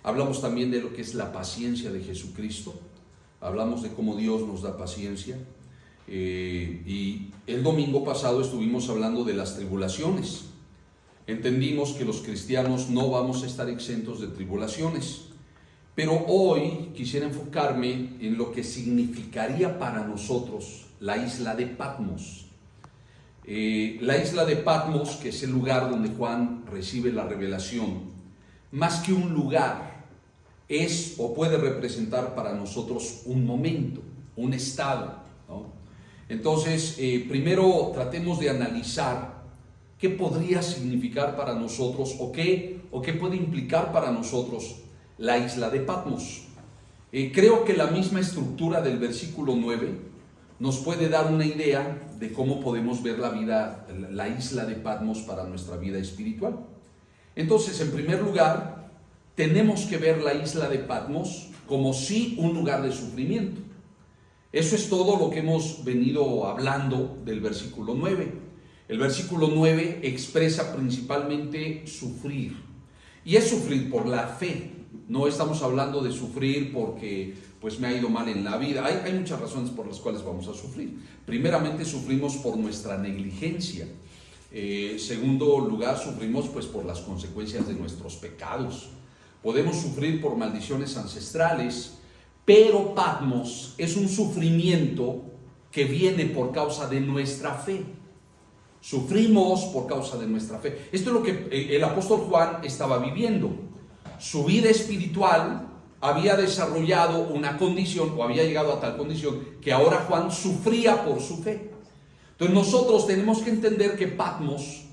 Hablamos también de lo que es la paciencia de Jesucristo. Hablamos de cómo Dios nos da paciencia. Y el domingo pasado estuvimos hablando de las tribulaciones. Entendimos que los cristianos no vamos a estar exentos de tribulaciones. Pero hoy quisiera enfocarme en lo que significaría para nosotros la isla de Patmos. La isla de Patmos, que es el lugar donde Juan recibe la revelación, más que un lugar, es o puede representar para nosotros un momento, un estado, ¿no? Entonces, primero tratemos de analizar qué podría significar para nosotros o qué puede implicar para nosotros la isla de Patmos. Creo que la misma estructura del versículo 9 nos puede dar una idea de cómo podemos ver la isla de Patmos para nuestra vida espiritual. Entonces, en primer lugar, tenemos que ver la isla de Patmos como sí un lugar de sufrimiento. Eso es todo lo que hemos venido hablando del versículo 9. El versículo 9 expresa principalmente sufrir. Y es sufrir por la fe. No estamos hablando de sufrir porque pues me ha ido mal en la vida. Hay muchas razones por las cuales vamos a sufrir. Primeramente, sufrimos por nuestra negligencia. Segundo lugar, sufrimos pues por las consecuencias de nuestros pecados. Podemos sufrir por maldiciones ancestrales, pero Patmos es un sufrimiento que viene por causa de nuestra fe. Sufrimos por causa de nuestra fe. Esto es lo que el apóstol Juan estaba viviendo. Su vida espiritual había desarrollado una condición, o había llegado a tal condición, que ahora Juan sufría por su fe. Entonces nosotros tenemos que entender que Patmos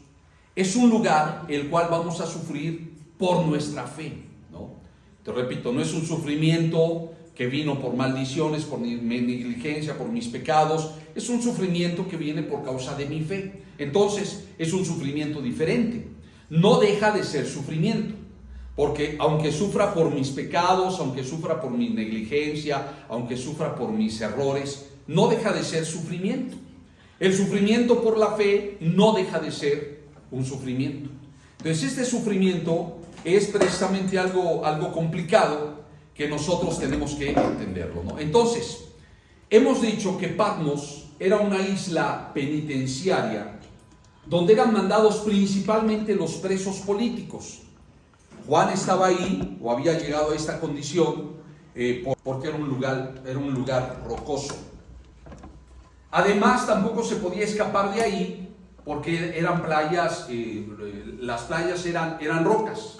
es un lugar el cual vamos a sufrir por nuestra fe, ¿no? Te repito, no es un sufrimiento que vino por maldiciones, por mi negligencia, por mis pecados. Es un sufrimiento que viene por causa de mi fe. Entonces es un sufrimiento diferente. No deja de ser sufrimiento. Porque aunque sufra por mis pecados, aunque sufra por mi negligencia, aunque sufra por mis errores, no deja de ser sufrimiento. El sufrimiento por la fe no deja de ser un sufrimiento. Entonces este sufrimiento es precisamente algo complicado que nosotros tenemos que entenderlo, ¿no? Entonces, hemos dicho que Patmos era una isla penitenciaria donde eran mandados principalmente los presos políticos. Juan estaba ahí, o había llegado a esta condición, porque era un lugar rocoso. Además, tampoco se podía escapar de ahí, porque eran playas, las playas eran rocas.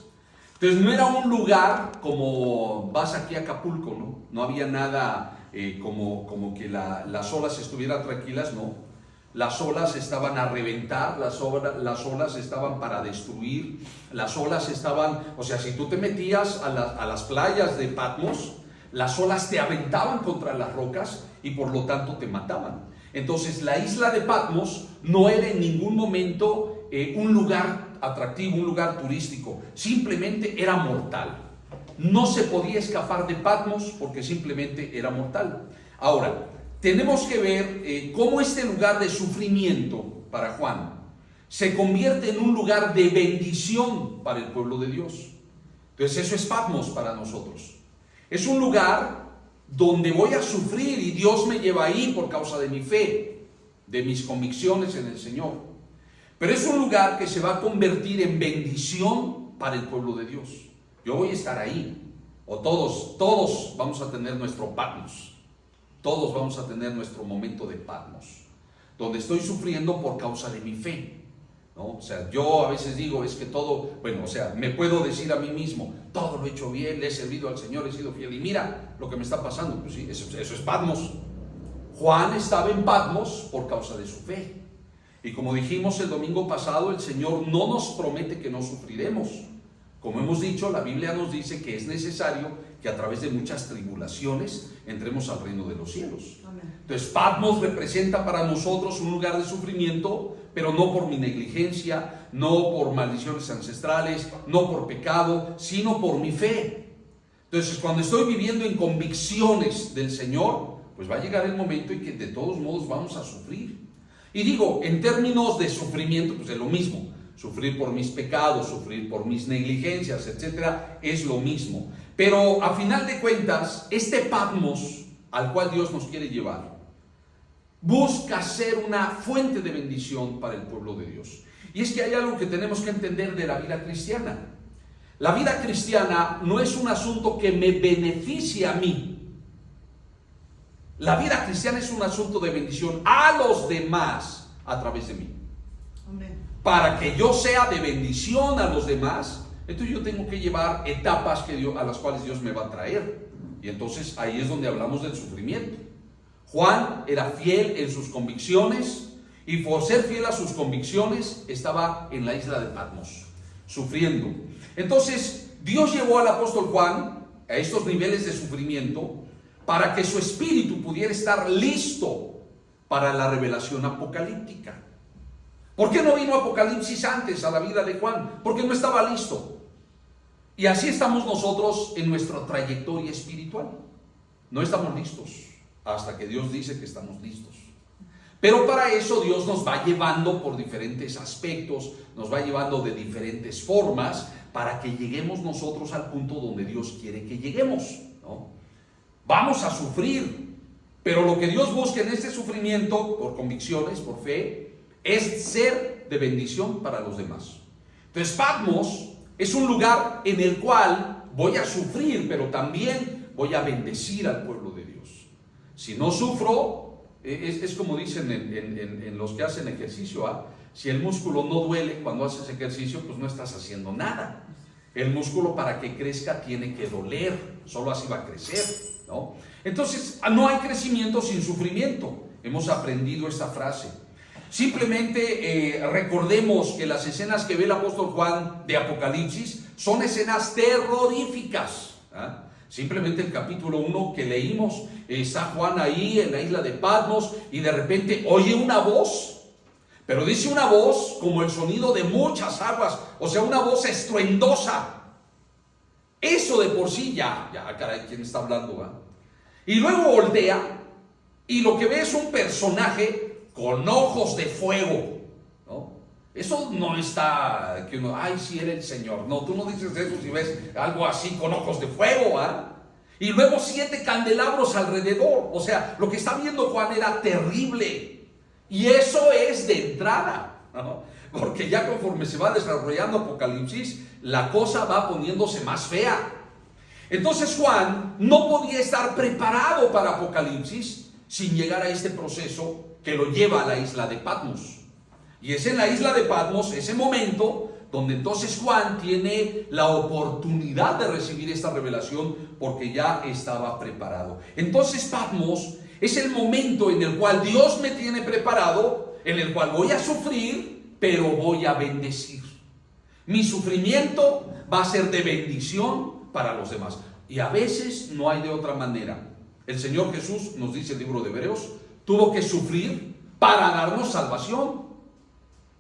Entonces no era un lugar como vas aquí a Acapulco, ¿no? No había nada como que las olas estuvieran tranquilas, no. Las olas estaban a reventar, las olas estaban para destruir, las olas estaban, o sea, si tú te metías a las playas de Patmos, las olas te aventaban contra las rocas y por lo tanto te mataban. Entonces la isla de Patmos no era en ningún momento un lugar atractivo, un lugar turístico, simplemente era mortal. No se podía escapar de Patmos porque simplemente era mortal. Ahora, tenemos que ver cómo este lugar de sufrimiento para Juan se convierte en un lugar de bendición para el pueblo de Dios. Entonces eso es Patmos para nosotros. Es un lugar donde voy a sufrir y Dios me lleva ahí por causa de mi fe, de mis convicciones en el Señor. Pero es un lugar que se va a convertir en bendición para el pueblo de Dios. Yo voy a estar ahí, o todos vamos a tener nuestro Patmos. Todos vamos a tener nuestro momento de Patmos, donde estoy sufriendo por causa de mi fe, ¿no? O sea, yo a veces digo, es que todo, bueno, o sea, me puedo decir a mí mismo, todo lo he hecho bien, le he servido al Señor, he sido fiel, y mira lo que me está pasando. Pues sí, eso es Patmos. Juan estaba en Patmos por causa de su fe. Y como dijimos el domingo pasado, el Señor no nos promete que no sufriremos. Como hemos dicho, la Biblia nos dice que es necesario que a través de muchas tribulaciones entremos al reino de los cielos. Amén. Entonces Patmos representa para nosotros un lugar de sufrimiento, pero no por mi negligencia, no por maldiciones ancestrales, no por pecado, sino por mi fe. Entonces cuando estoy viviendo en convicciones del Señor, pues va a llegar el momento en que de todos modos vamos a sufrir. Y digo, en términos de sufrimiento, pues es lo mismo. sufrir por mis pecados, sufrir por mis negligencias, etcétera, es lo mismo. Pero a final de cuentas, este Patmos al cual Dios nos quiere llevar, busca ser una fuente de bendición para el pueblo de Dios. Y es que hay algo que tenemos que entender de la vida cristiana. La vida cristiana no es un asunto que me beneficie a mí. La vida cristiana es un asunto de bendición a los demás a través de mí. Amén. Para que yo sea de bendición a los demás, entonces yo tengo que llevar etapas a las cuales Dios me va a traer. Y entonces ahí es donde hablamos del sufrimiento. Juan era fiel en sus convicciones, y por ser fiel a sus convicciones estaba en la isla de Patmos, sufriendo. Entonces Dios llevó al apóstol Juan a estos niveles de sufrimiento para que su espíritu pudiera estar listo para la revelación apocalíptica. ¿Por qué no vino Apocalipsis antes a la vida de Juan? Porque no estaba listo. Y así estamos nosotros en nuestra trayectoria espiritual. No estamos listos hasta que Dios dice que estamos listos. Pero para eso Dios nos va llevando por diferentes aspectos, nos va llevando de diferentes formas para que lleguemos nosotros al punto donde Dios quiere que lleguemos, ¿no? Vamos a sufrir, pero lo que Dios busca en este sufrimiento, por convicciones, por fe, es ser de bendición para los demás. Entonces Patmos es un lugar en el cual voy a sufrir, pero también voy a bendecir al pueblo de Dios. Si no sufro, es como dicen en los que hacen ejercicio, ¿ah? Si el músculo no duele cuando haces ejercicio, pues no estás haciendo nada. El músculo, para que crezca, tiene que doler, solo así va a crecer, ¿no? Entonces, no hay crecimiento sin sufrimiento. Hemos aprendido esta frase. Simplemente recordemos que las escenas que ve el apóstol Juan de Apocalipsis son escenas terroríficas, ¿eh? Simplemente el capítulo 1 que leímos, está Juan ahí en la isla de Patmos y de repente oye una voz, pero dice una voz como el sonido de muchas aguas, o sea, una voz estruendosa. Eso de por sí ya caray, ¿quién está hablando? Y luego voltea y lo que ve es un personaje con ojos de fuego, ¿no? Eso no está que uno, ay, sí era el Señor. No, tú no dices eso si ves algo así con ojos de fuego, ¿ah? Y luego 7 candelabros alrededor. O sea, lo que está viendo Juan era terrible. Y eso es de entrada, ¿no? Porque ya conforme se va desarrollando Apocalipsis, la cosa va poniéndose más fea. Entonces Juan no podía estar preparado para Apocalipsis sin llegar a este proceso que lo lleva a la isla de Patmos. Y es en la isla de Patmos, ese momento, donde entonces Juan tiene la oportunidad de recibir esta revelación porque ya estaba preparado. Entonces Patmos es el momento en el cual Dios me tiene preparado, en el cual voy a sufrir, pero voy a bendecir. Mi sufrimiento va a ser de bendición para los demás. Y a veces no hay de otra manera. El Señor Jesús, nos dice el libro de Hebreos, tuvo que sufrir para darnos salvación.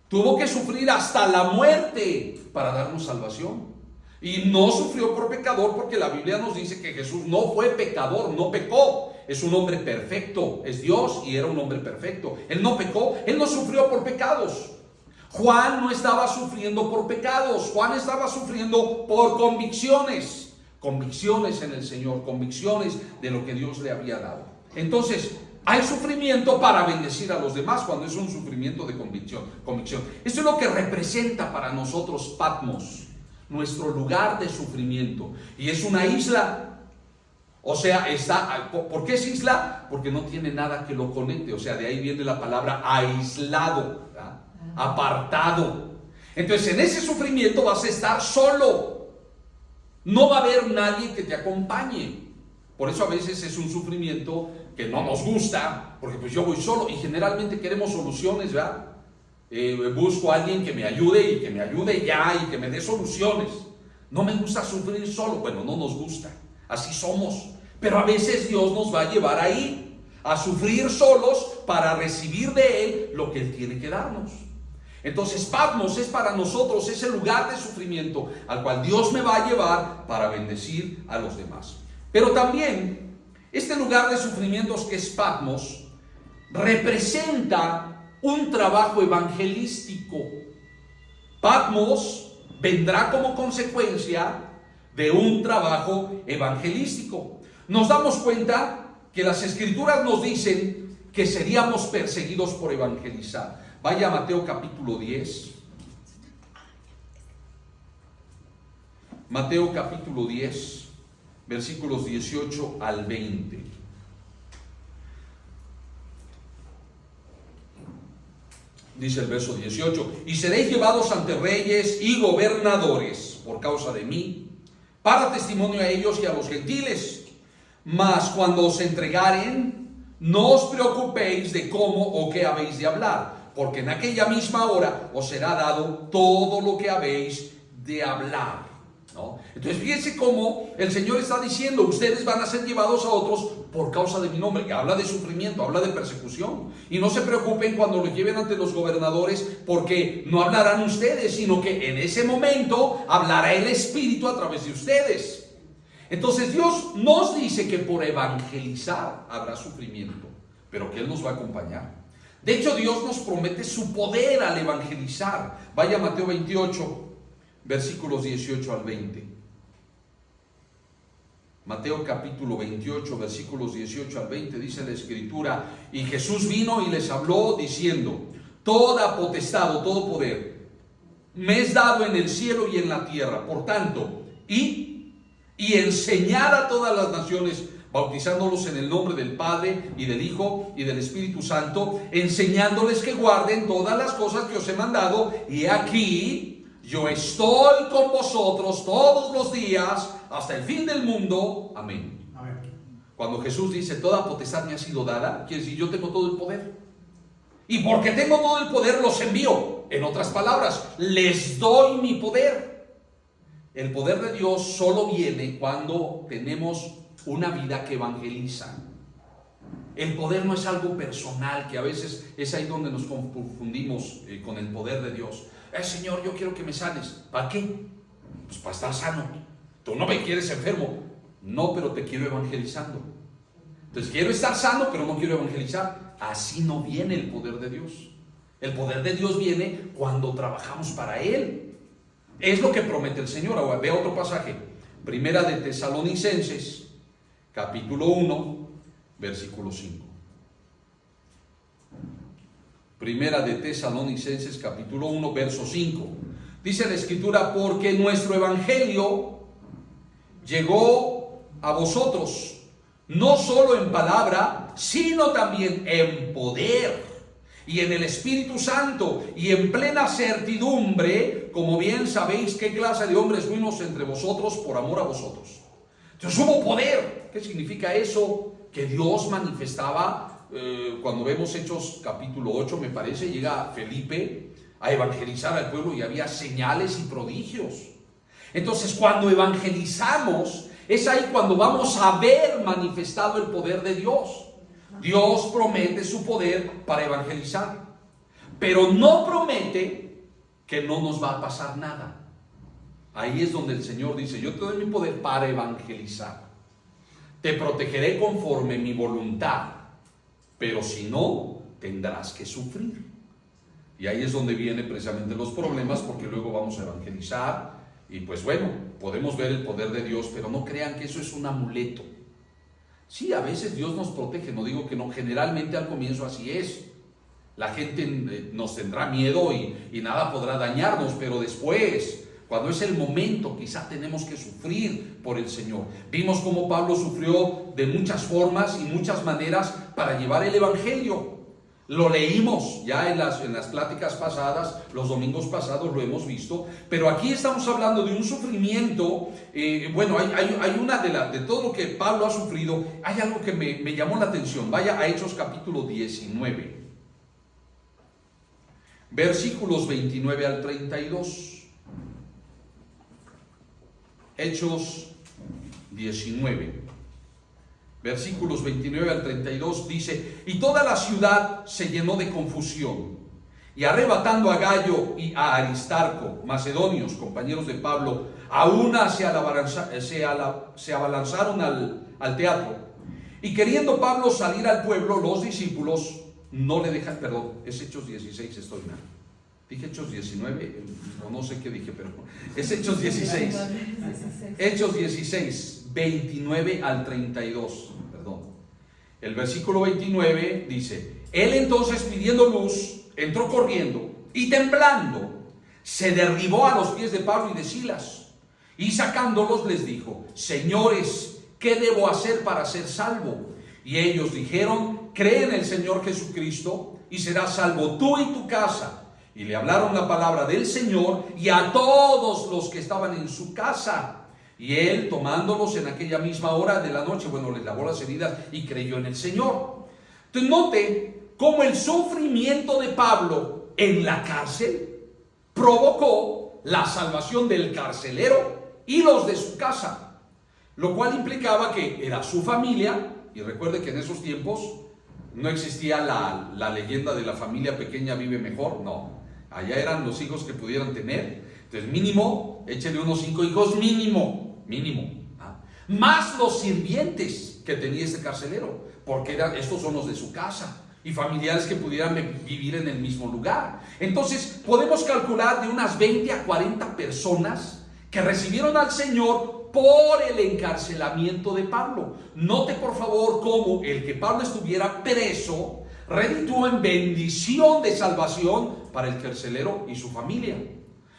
Tuvo que sufrir hasta la muerte para darnos salvación. Y no sufrió por pecador, porque la Biblia nos dice que Jesús no fue pecador, no pecó. Es un hombre perfecto, es Dios y era un hombre perfecto. Él no pecó, él no sufrió por pecados. Juan no estaba sufriendo por pecados, Juan estaba sufriendo por convicciones. Convicciones en el Señor, convicciones de lo que Dios le había dado. Entonces, hay sufrimiento para bendecir a los demás cuando es un sufrimiento de convicción. Esto es lo que representa para nosotros Patmos, nuestro lugar de sufrimiento. Y es una isla. O sea, ¿por qué es isla? Porque no tiene nada que lo conecte. O sea, de ahí viene la palabra aislado, ¿verdad? Apartado. Entonces, en ese sufrimiento vas a estar solo. No va a haber nadie que te acompañe. Por eso a veces es un sufrimiento que no nos gusta, porque pues yo voy solo y generalmente queremos soluciones, ¿verdad? Busco a alguien que me ayude y que me ayude ya y que me dé soluciones. No me gusta sufrir solo, bueno, no nos gusta, así somos. Pero a veces Dios nos va a llevar ahí, a sufrir solos para recibir de Él lo que Él tiene que darnos. Entonces Patmos es para nosotros ese lugar de sufrimiento al cual Dios me va a llevar para bendecir a los demás. Pero también este lugar de sufrimientos que es Patmos representa un trabajo evangelístico. Patmos vendrá como consecuencia de un trabajo evangelístico. Nos damos cuenta que las Escrituras nos dicen que seríamos perseguidos por evangelizar. Vaya a Mateo capítulo 10. Mateo capítulo 10, versículos 18 al 20. Dice el verso 18: y seréis llevados ante reyes y gobernadores por causa de mí, para testimonio a ellos y a los gentiles. Mas cuando os entregaren, no os preocupéis de cómo o qué habéis de hablar, porque en aquella misma hora os será dado todo lo que habéis de hablar, ¿no? Entonces fíjense cómo el Señor está diciendo: ustedes van a ser llevados a otros por causa de mi nombre. Habla de sufrimiento, habla de persecución. Y no se preocupen cuando los lleven ante los gobernadores, porque no hablarán ustedes, sino que en ese momento hablará el Espíritu a través de ustedes. Entonces Dios nos dice que por evangelizar habrá sufrimiento, pero que Él nos va a acompañar. De hecho, Dios nos promete su poder al evangelizar. Vaya a Mateo 28, versículos 18 al 20. Mateo capítulo 28, versículos 18 al 20, dice la Escritura: y Jesús vino y les habló diciendo: toda potestad o todo poder me es dado en el cielo y en la tierra. Por tanto, y enseñar a todas las naciones, bautizándolos en el nombre del Padre y del Hijo y del Espíritu Santo, enseñándoles que guarden todas las cosas que os he mandado, y aquí yo estoy con vosotros todos los días hasta el fin del mundo. Amén. Amén. Cuando Jesús dice toda potestad me ha sido dada, quiere decir yo tengo todo el poder. Y porque tengo todo el poder los envío. En otras palabras, les doy mi poder. El poder de Dios solo viene cuando tenemos una vida que evangeliza. El poder no es algo personal, que a veces es ahí donde nos confundimos con el poder de Dios. Señor, yo quiero que me sanes. ¿Para qué? Pues para estar sano. Tú no me quieres enfermo. No, pero te quiero evangelizando. Entonces quiero estar sano, pero no quiero evangelizar. Así no viene el poder de Dios. El poder de Dios viene cuando trabajamos para Él. Es lo que promete el Señor. Ahora vea otro pasaje. Primera de Tesalonicenses, capítulo 1, versículo 5. Primera de Tesalonicenses, capítulo 1, verso 5. Dice la Escritura: porque nuestro evangelio llegó a vosotros, no solo en palabra, sino también en poder, y en el Espíritu Santo, y en plena certidumbre, como bien sabéis qué clase de hombres fuimos entre vosotros por amor a vosotros. Entonces hubo poder. ¿Qué significa eso? Que Dios manifestaba. Cuando vemos Hechos capítulo 8, me parece, llega Felipe a evangelizar al pueblo y había señales y prodigios. Entonces cuando evangelizamos, es ahí cuando vamos a ver manifestado el poder de Dios. Dios promete su poder para evangelizar, pero no promete que no nos va a pasar nada. Ahí es donde el Señor dice: yo te doy mi poder para evangelizar, te protegeré conforme mi voluntad, pero si no, tendrás que sufrir. Y ahí es donde vienen precisamente los problemas, porque luego vamos a evangelizar y pues bueno, podemos ver el poder de Dios, pero no crean que eso es un amuleto. Sí, a veces Dios nos protege, no digo que no, generalmente al comienzo así es. La gente nos tendrá miedo y nada podrá dañarnos, pero después, cuando es el momento, quizá tenemos que sufrir por el Señor. Vimos cómo Pablo sufrió de muchas formas y muchas maneras para llevar el Evangelio. Lo leímos ya en las pláticas pasadas, los domingos pasados lo hemos visto, pero aquí estamos hablando de un sufrimiento. Bueno, hay una de todo lo que Pablo ha sufrido, hay algo que me llamó la atención. Vaya a Hechos capítulo 19, versículos 29 al 32. Hechos 19, versículos 29 al 32 dice: y toda la ciudad se llenó de confusión, y arrebatando a Gayo y a Aristarco, macedonios, compañeros de Pablo, a una se abalanzaron al teatro, y queriendo Pablo salir al pueblo, los discípulos no le dejan. Perdón, es Hechos 16, estoy mal. Dije Hechos 19, o no sé qué dije, pero es Hechos 16. Hechos 16, 29 al 32, perdón. El versículo 29 dice: Él entonces, pidiendo luz, entró corriendo y temblando, se derribó a los pies de Pablo y de Silas, y sacándolos les dijo: Señores, ¿qué debo hacer para ser salvo? Y ellos dijeron: Cree en el Señor Jesucristo y serás salvo tú y tu casa. Y le hablaron la palabra del Señor y a todos los que estaban en su casa. Y él, tomándolos en aquella misma hora de la noche, les lavó las heridas y creyó en el Señor. Entonces note cómo el sufrimiento de Pablo en la cárcel provocó la salvación del carcelero y los de su casa, lo cual implicaba que era su familia. Y recuerde que en esos tiempos no existía la leyenda de la familia pequeña vive mejor. No, allá eran los hijos que pudieran tener. Entonces mínimo, échele unos 5 hijos mínimo, más los sirvientes que tenía este carcelero, porque estos son los de su casa, y familiares que pudieran vivir en el mismo lugar. Entonces podemos calcular de unas 20 a 40 personas que recibieron al Señor por el encarcelamiento de Pablo. Note por favor cómo el que Pablo estuviera preso redituó en bendición de salvación para el carcelero y su familia.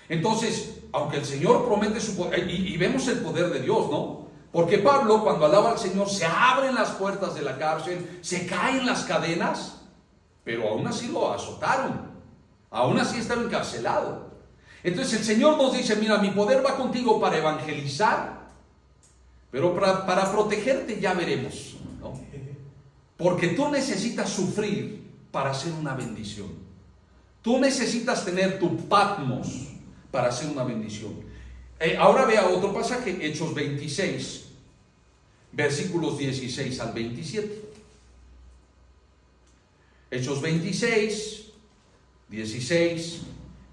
Entonces, aunque el Señor promete su poder, y vemos el poder de Dios, ¿no? Porque Pablo, cuando alaba al Señor, se abren las puertas de la cárcel, se caen las cadenas, pero aún así lo azotaron, aún así estaba encarcelado. Entonces el Señor nos dice: mira, mi poder va contigo para evangelizar, pero para protegerte ya veremos, ¿no? Porque tú necesitas sufrir para ser una bendición. Tú necesitas tener tu Patmos para ser una bendición. Ahora vea otro pasaje, Hechos 26, versículos 16 al 27. Hechos 26, 16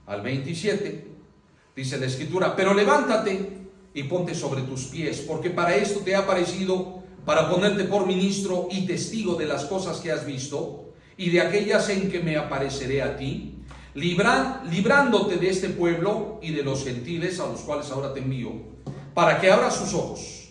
al 27, dice la Escritura: Pero levántate y ponte sobre tus pies, porque para esto te ha aparecido, para ponerte por ministro y testigo de las cosas que has visto y de aquellas en que me apareceré a ti, librándote de este pueblo y de los gentiles a los cuales ahora te envío, para que abras sus ojos,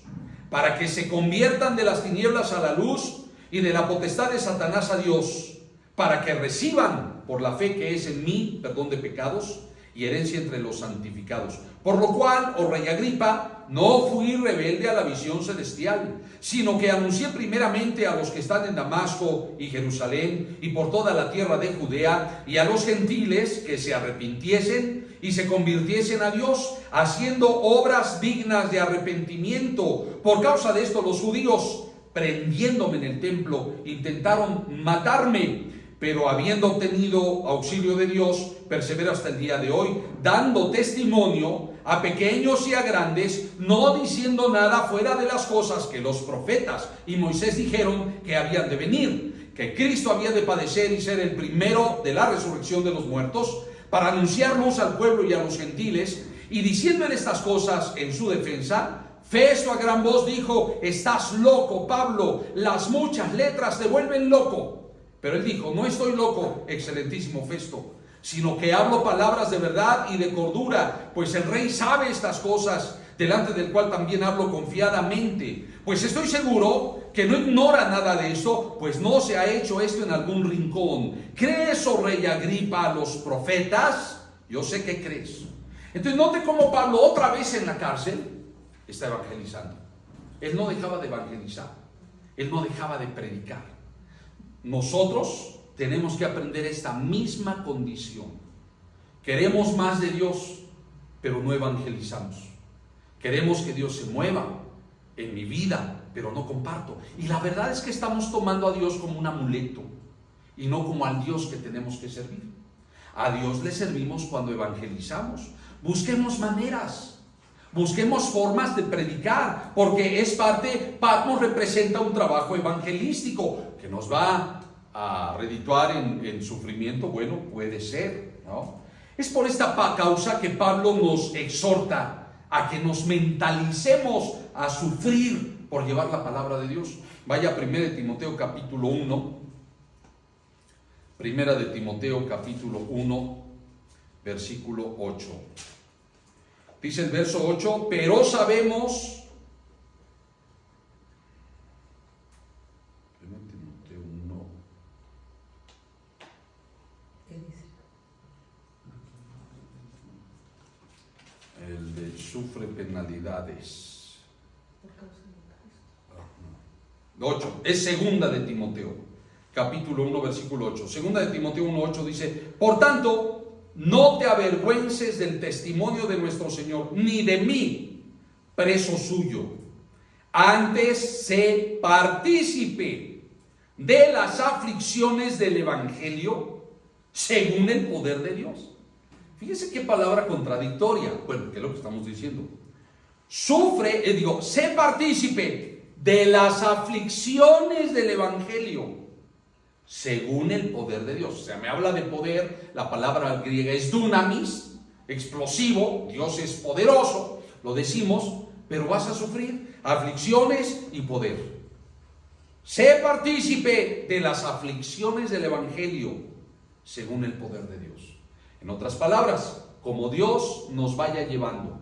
para que se conviertan de las tinieblas a la luz y de la potestad de Satanás a Dios, para que reciban por la fe que es en mí perdón de pecados y herencia entre los santificados. Por lo cual, oh rey Agripa, no fui rebelde a la visión celestial, sino que anuncié primeramente a los que están en Damasco y Jerusalén y por toda la tierra de Judea, y a los gentiles que se arrepintiesen y se convirtiesen a Dios, haciendo obras dignas de arrepentimiento. Por causa de esto los judíos, prendiéndome en el templo, intentaron matarme, pero habiendo obtenido auxilio de Dios, persevero hasta el día de hoy, dando testimonio a pequeños y a grandes, no diciendo nada fuera de las cosas que los profetas y Moisés dijeron que habían de venir, que Cristo había de padecer y ser el primero de la resurrección de los muertos, para anunciar luz al pueblo y a los gentiles. Y diciéndole estas cosas en su defensa, Festo a gran voz dijo: estás loco, Pablo, las muchas letras te vuelven loco. Pero él dijo: no estoy loco, excelentísimo Festo, sino que hablo palabras de verdad y de cordura, pues el rey sabe estas cosas, delante del cual también hablo confiadamente. Pues estoy seguro que no ignora nada de esto, pues no se ha hecho esto en algún rincón. ¿Crees, oh rey Agripa, a los profetas? Yo sé que crees. Entonces note cómo Pablo, otra vez en la cárcel, está evangelizando. Él no dejaba de evangelizar, él no dejaba de predicar. Nosotros tenemos que aprender esta misma condición. Queremos más de Dios, pero no evangelizamos. Queremos que Dios se mueva en mi vida, pero no comparto. Y la verdad es que estamos tomando a Dios como un amuleto y no como al Dios que tenemos que servir. A Dios le servimos cuando evangelizamos. Busquemos maneras, busquemos formas de predicar, porque es parte. Patmos representa un trabajo evangelístico que nos va a redituar en sufrimiento. Bueno, puede ser, ¿no? Es por esta causa que Pablo nos exhorta a que nos mentalicemos a sufrir por llevar la palabra de Dios. Vaya a 1 de Timoteo capítulo 1. 1 de Timoteo capítulo 1, versículo 8. Dice el verso 8, pero sabemos... El de sufre penalidades. 8. Es segunda de Timoteo, capítulo 1, versículo 8. Segunda de Timoteo 1, 8 dice, por tanto, no te avergüences del testimonio de nuestro Señor, ni de mí, preso suyo. Antes sé partícipe de las aflicciones del Evangelio, según el poder de Dios. Fíjese qué palabra contradictoria. Bueno, ¿qué es lo que estamos diciendo? Sé partícipe de las aflicciones del Evangelio, según el poder de Dios. O sea, me habla de poder, la palabra griega es dunamis, explosivo, Dios es poderoso, lo decimos, pero vas a sufrir aflicciones y poder. Sé partícipe de las aflicciones del Evangelio, según el poder de Dios. En otras palabras, como Dios nos vaya llevando,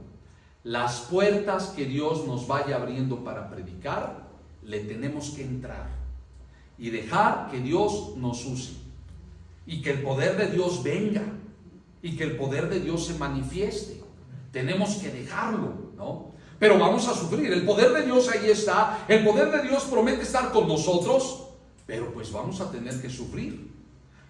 las puertas que Dios nos vaya abriendo para predicar, le tenemos que entrar y dejar que Dios nos use y que el poder de Dios venga y que el poder de Dios se manifieste. Tenemos que dejarlo, ¿no? Pero vamos a sufrir. El poder de Dios ahí está. El poder de Dios promete estar con nosotros, pero pues vamos a tener que sufrir.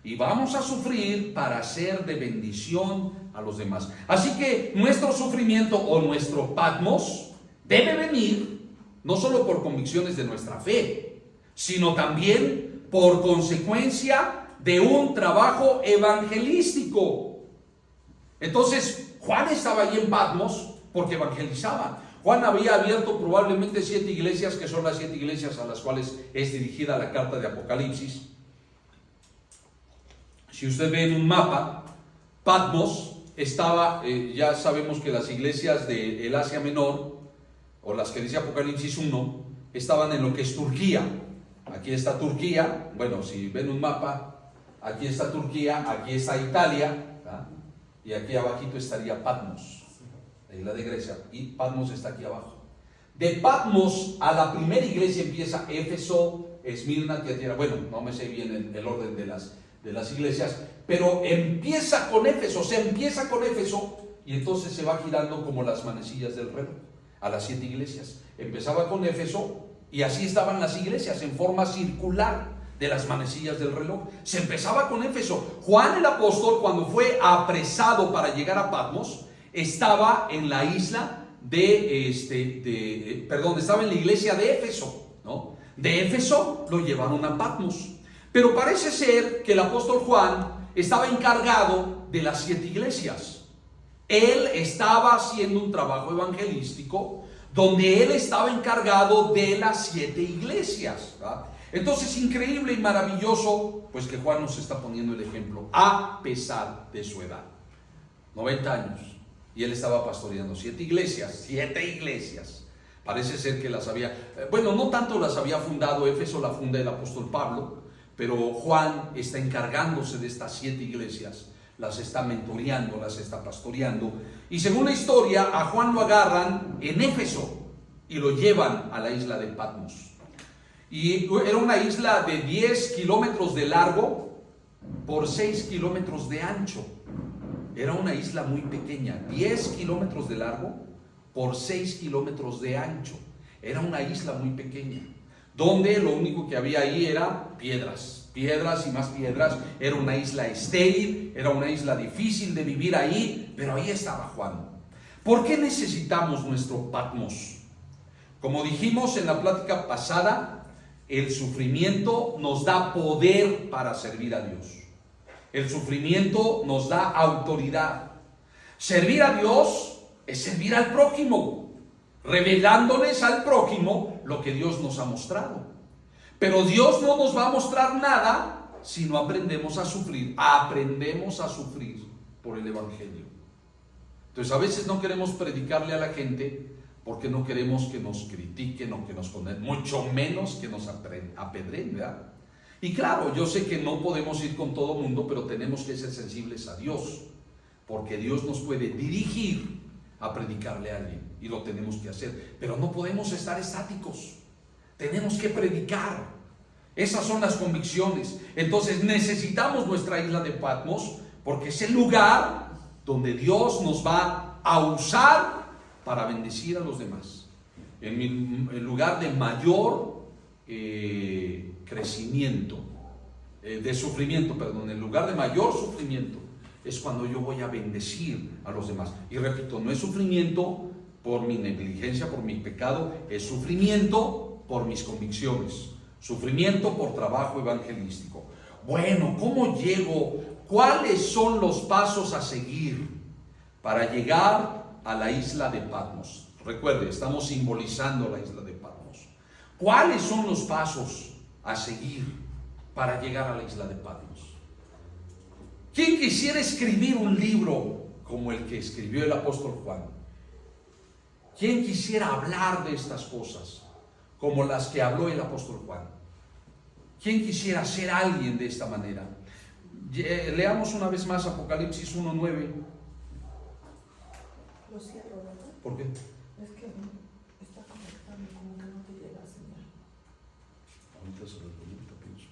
Y vamos a sufrir para ser de bendición a los demás. Así que nuestro sufrimiento o nuestro patmos debe venir no solo por convicciones de nuestra fe, sino también por consecuencia de un trabajo evangelístico. Entonces, Juan estaba ahí en Patmos porque evangelizaba. Juan había abierto probablemente 7 iglesias, que son las 7 iglesias a las cuales es dirigida la carta de Apocalipsis. Si usted ve en un mapa, Patmos estaba, ya sabemos que las iglesias del Asia Menor, o las que dice Apocalipsis 1, estaban en lo que es Turquía. Aquí está Turquía, bueno, si ven un mapa, aquí está Turquía, aquí está Italia, ¿verdad? Y aquí abajito estaría Patmos, la isla de Grecia, y Patmos está aquí abajo. De Patmos a la primera iglesia empieza Éfeso, Esmirna, Tiatira. Bueno, no me sé bien el orden de las iglesias, pero empieza con Éfeso, y entonces se va girando como las manecillas del reloj a las 7 iglesias. Empezaba con Éfeso y así estaban las iglesias en forma circular de las manecillas del reloj. Se empezaba con Éfeso. Juan el apóstol, cuando fue apresado para llegar a Patmos, estaba en la isla estaba en la iglesia de Éfeso, ¿no? De Éfeso lo llevaron a Patmos. Pero parece ser que el apóstol Juan estaba encargado de las 7 iglesias. Él estaba haciendo un trabajo evangelístico donde él estaba encargado de las 7 iglesias, ¿verdad? Entonces, increíble y maravilloso, pues que Juan nos está poniendo el ejemplo, a pesar de su edad, 90 años, y él estaba pastoreando 7 iglesias. Parece ser que las había, bueno, no tanto las había fundado Éfeso, la funda el apóstol Pablo, pero Juan está encargándose de estas 7 iglesias, las está mentoreando, las está pastoreando. Y según la historia, a Juan lo agarran en Éfeso y lo llevan a la isla de Patmos. Y era una isla de 10 kilómetros de largo por 6 kilómetros de ancho. Era una isla muy pequeña, 10 kilómetros de largo por 6 kilómetros de ancho. Era una isla muy pequeña, donde lo único que había ahí era piedras y más piedras. Era una isla estéril, era una isla difícil de vivir ahí, pero ahí estaba Juan. ¿Por qué necesitamos nuestro Patmos? Como dijimos en la plática pasada, el sufrimiento nos da poder para servir a Dios. El sufrimiento nos da autoridad. Servir a Dios es servir al prójimo, revelándoles al prójimo lo que Dios nos ha mostrado. Pero Dios no nos va a mostrar nada si no aprendemos a sufrir. Aprendemos a sufrir por el Evangelio. Entonces, a veces no queremos predicarle a la gente porque no queremos que nos critiquen o que nos condenen, mucho menos que nos apedreen, ¿verdad? Y claro, yo sé que no podemos ir con todo mundo, pero tenemos que ser sensibles a Dios. porque Dios nos puede dirigir a predicarle a alguien y lo tenemos que hacer, pero no podemos estar estáticos, tenemos que predicar. Esas son las convicciones. Entonces necesitamos nuestra isla de Patmos, porque es el lugar donde Dios nos va a usar para bendecir a los demás. En el lugar de mayor crecimiento, de sufrimiento, perdón, el lugar de mayor sufrimiento es cuando yo voy a bendecir a los demás. Y repito, no es sufrimiento por mi negligencia, por mi pecado, es sufrimiento por mis convicciones, sufrimiento por trabajo evangelístico. Bueno, ¿cómo llego? ¿Cuáles son los pasos a seguir para llegar a la isla de Patmos? Recuerde, estamos simbolizando la isla de Patmos. ¿Cuáles son los pasos a seguir para llegar a la isla de Patmos? ¿Quién quisiera escribir un libro como el que escribió el apóstol Juan? ¿Quién quisiera hablar de estas cosas como las que habló el apóstol Juan? ¿Quién quisiera ser alguien de esta manera? Leamos una vez más Apocalipsis 1:9. Lo cierro, ¿verdad? ¿Por qué? Es que está conectando, como que no te llega a señal. Ahorita se lo pregunto, pienso.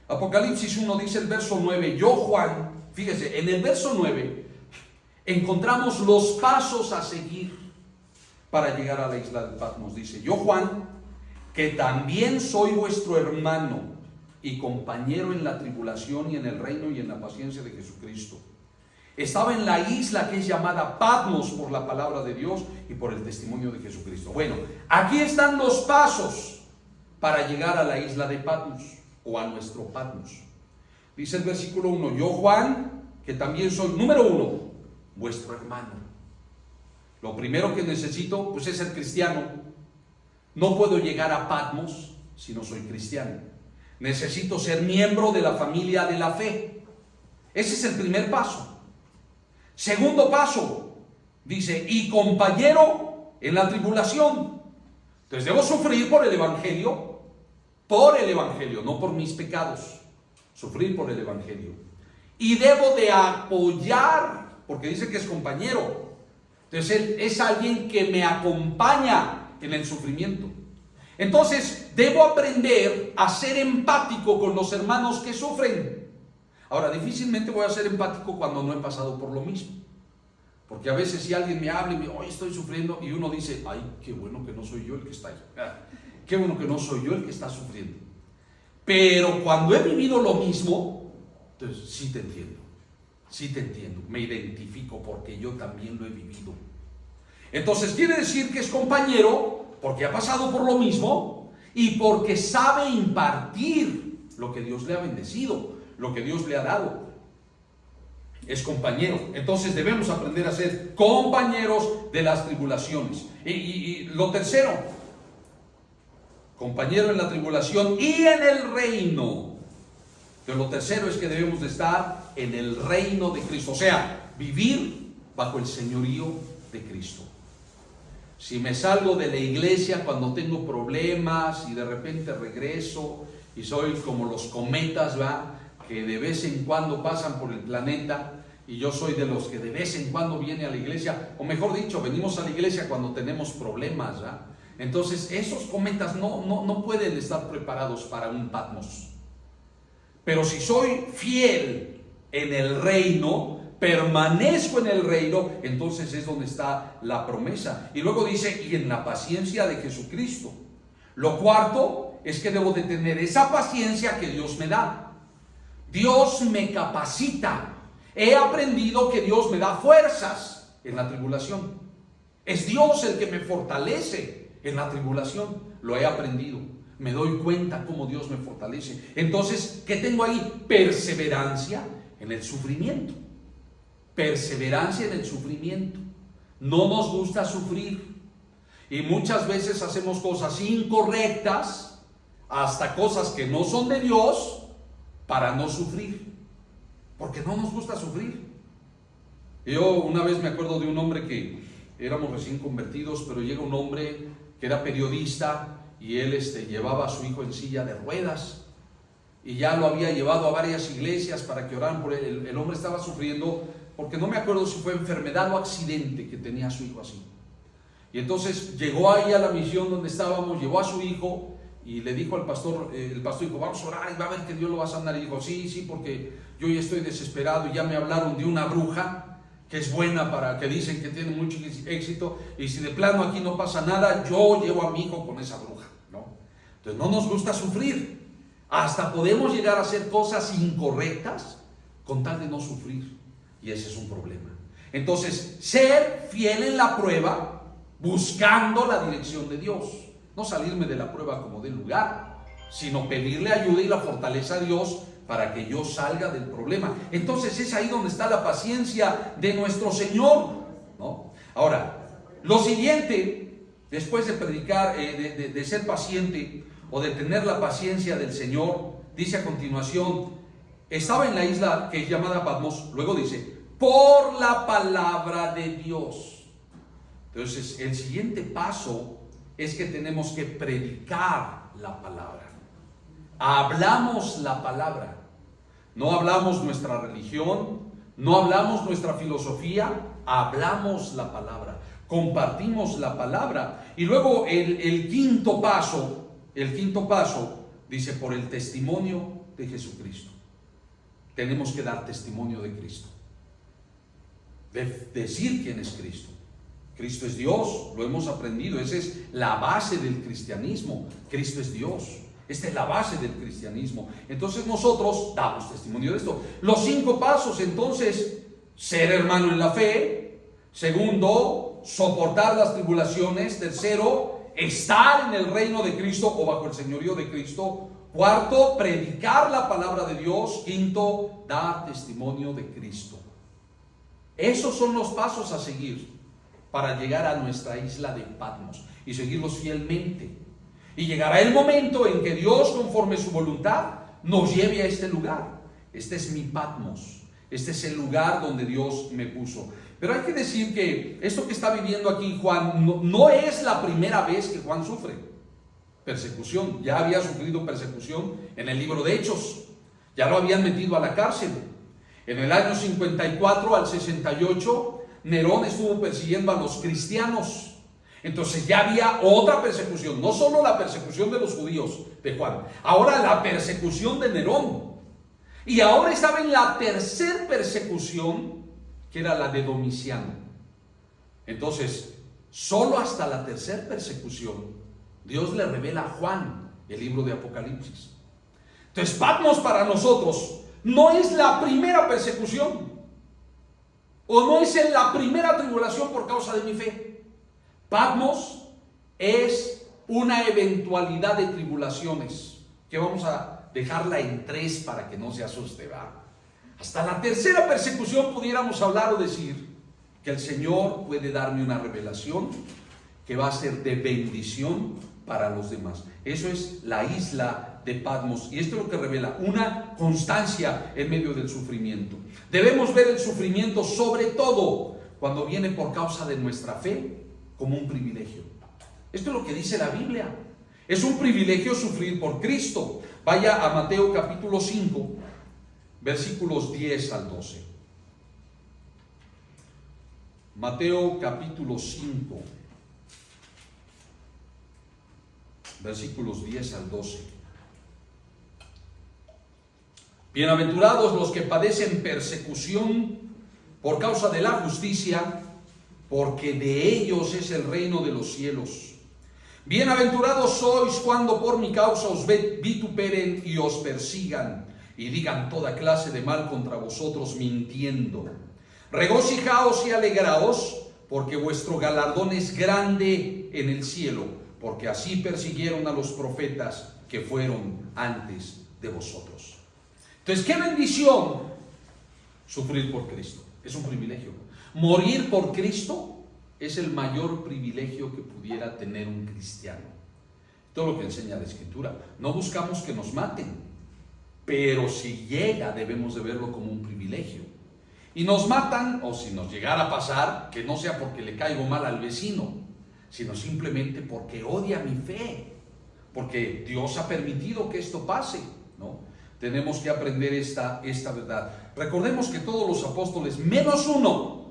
Apocalipsis 1 dice el verso 9, yo Juan, fíjese, en el verso 9 encontramos los pasos a seguir para llegar a la isla de Patmos. Dice, yo Juan, que también soy vuestro hermano y compañero en la tribulación y en el reino y en la paciencia de Jesucristo. Estaba en la isla que es llamada Patmos por la palabra de Dios y por el testimonio de Jesucristo. Bueno, aquí están los pasos para llegar a la isla de Patmos o a nuestro Patmos. Dice el versículo 1, yo Juan, que también soy, número 1, vuestro hermano. Lo primero que necesito pues es ser cristiano. No puedo llegar a Patmos si no soy cristiano. Necesito ser miembro de la familia de la fe. Ese es el primer paso. Segundo paso, dice, y compañero en la tribulación. Entonces debo sufrir por el evangelio, no por mis pecados. Sufrir por el evangelio. Y debo de apoyar, porque dice que es compañero. Entonces él es alguien que me acompaña en el sufrimiento. Entonces debo aprender a ser empático con los hermanos que sufren. Ahora, difícilmente voy a ser empático cuando no he pasado por lo mismo. Porque a veces si alguien me habla y me dice, hoy estoy sufriendo, y uno dice, ay, qué bueno que no soy yo el que está ahí. Qué bueno que no soy yo el que está sufriendo. Pero cuando he vivido lo mismo, entonces sí te entiendo, me identifico porque yo también lo he vivido. Entonces quiere decir que es compañero porque ha pasado por lo mismo y porque sabe impartir lo que Dios le ha bendecido, lo que Dios le ha dado. Es compañero. Entonces debemos aprender a ser compañeros de las tribulaciones. Y lo tercero, compañero en la tribulación y en el reino. Pero lo tercero es que debemos de estar en el reino de Cristo, o sea, vivir bajo el señorío de Cristo. Si me salgo de la iglesia cuando tengo problemas y de repente regreso y soy como los cometas, ¿va?, que de vez en cuando pasan por el planeta, y yo soy de los que de vez en cuando viene a la iglesia, o mejor dicho, venimos a la iglesia cuando tenemos problemas, ¿va? Entonces esos cometas no pueden estar preparados para un Patmos. Pero si soy fiel en el reino, permanezco en el reino, entonces es donde está la promesa. Y luego dice, y en la paciencia de Jesucristo. Lo cuarto es que debo de tener esa paciencia que Dios me da. Dios me capacita. He aprendido que Dios me da fuerzas en la tribulación. Es Dios el que me fortalece en la tribulación. Lo he aprendido. Me doy cuenta cómo Dios me fortalece. Entonces, ¿qué tengo ahí? Perseverancia en el sufrimiento. Perseverancia en el sufrimiento. No nos gusta sufrir. Y muchas veces hacemos cosas incorrectas, hasta cosas que no son de Dios, para no sufrir. Porque no nos gusta sufrir. Yo una vez me acuerdo de un hombre que éramos recién convertidos, pero llega un hombre que era periodista y él llevaba a su hijo en silla de ruedas. y ya lo había llevado a varias iglesias para que oraran por él. El hombre estaba sufriendo porque no me acuerdo si fue enfermedad o accidente que tenía a su hijo así. Y entonces llegó ahí a la misión donde estábamos, llevó a su hijo y le dijo al pastor, el pastor dijo, vamos a orar y va a ver que Dios lo va a sanar. Y dijo, sí, porque yo ya estoy desesperado y ya me hablaron de una bruja que es buena, para que dicen que tiene mucho éxito, y si de plano aquí no pasa nada, yo llevo a mi hijo con esa bruja, ¿no? Entonces no nos gusta sufrir, hasta podemos llegar a hacer cosas incorrectas con tal de no sufrir, y ese es un problema. Entonces, ser fiel en la prueba, buscando la dirección de Dios, no salirme de la prueba como del lugar, sino pedirle ayuda y la fortaleza a Dios para que yo salga del problema. Entonces es ahí donde está la paciencia de nuestro Señor, ¿no? Ahora, lo siguiente, después de predicar, de ser paciente o de tener la paciencia del Señor, dice a continuación, estaba en la isla que es llamada Patmos, luego dice, por la palabra de Dios. Entonces el siguiente paso es que tenemos que predicar la palabra. Hablamos la palabra. No hablamos nuestra religión, no hablamos nuestra filosofía, hablamos la palabra, compartimos la palabra. Y luego el quinto paso dice, por el testimonio de Jesucristo. Tenemos que dar testimonio de Cristo, de decir quién es Cristo. Cristo es Dios, lo hemos aprendido, esa es la base del cristianismo. Cristo es Dios. Esta es la base del cristianismo. Entonces nosotros damos testimonio de esto. Los 5 pasos, entonces, ser hermano en la fe. Segundo, soportar las tribulaciones. Tercero, estar en el reino de Cristo o bajo el señorío de Cristo. Cuarto, predicar la palabra de Dios. Quinto, dar testimonio de Cristo. Esos son los pasos a seguir para llegar a nuestra isla de Patmos y seguirlos fielmente. Y llegará el momento en que Dios, conforme su voluntad, nos lleve a este lugar. Este es mi Patmos. Este es el lugar donde Dios me puso. Pero hay que decir que esto que está viviendo aquí Juan no es la primera vez que Juan sufre persecución. Ya había sufrido persecución en el libro de Hechos. Ya lo habían metido a la cárcel. En el año 54 al 68, Nerón estuvo persiguiendo a los cristianos. Entonces ya había otra persecución, no solo la persecución de los judíos de Juan, ahora la persecución de Nerón. Y ahora estaba en la tercera persecución, que era la de Domiciano. Entonces, solo hasta la tercera persecución, Dios le revela a Juan el libro de Apocalipsis. Entonces, Patmos para nosotros no es la primera persecución, o no es la primera tribulación por causa de mi fe. Patmos es una eventualidad de tribulaciones, que vamos a dejarla en 3 para que no se asuste, ¿va? Hasta la tercera persecución pudiéramos hablar o decir que el Señor puede darme una revelación que va a ser de bendición para los demás. Eso es la isla de Patmos, y esto es lo que revela una constancia en medio del sufrimiento. Debemos ver el sufrimiento, sobre todo cuando viene por causa de nuestra fe, como un privilegio. Esto es lo que dice la Biblia. Es un privilegio sufrir por Cristo. Vaya a Mateo capítulo 5, versículos 10 al 12. Mateo capítulo 5, versículos 10 al 12. Bienaventurados los que padecen persecución por causa de la justicia, porque de ellos es el reino de los cielos. Bienaventurados sois cuando por mi causa os vituperen y os persigan, y digan toda clase de mal contra vosotros mintiendo. Regocijaos y alegraos, porque vuestro galardón es grande en el cielo, porque así persiguieron a los profetas que fueron antes de vosotros. Entonces, qué bendición sufrir por Cristo. Es un privilegio. Morir por Cristo es el mayor privilegio que pudiera tener un cristiano. Todo lo que enseña la Escritura. No buscamos que nos maten, pero si llega, debemos de verlo como un privilegio. Y nos matan, o si nos llegara a pasar, que no sea porque le caigo mal al vecino, sino simplemente porque odia mi fe, porque Dios ha permitido que esto pase, ¿no? tenemos que aprender esta verdad. Recordemos que todos los apóstoles, menos uno,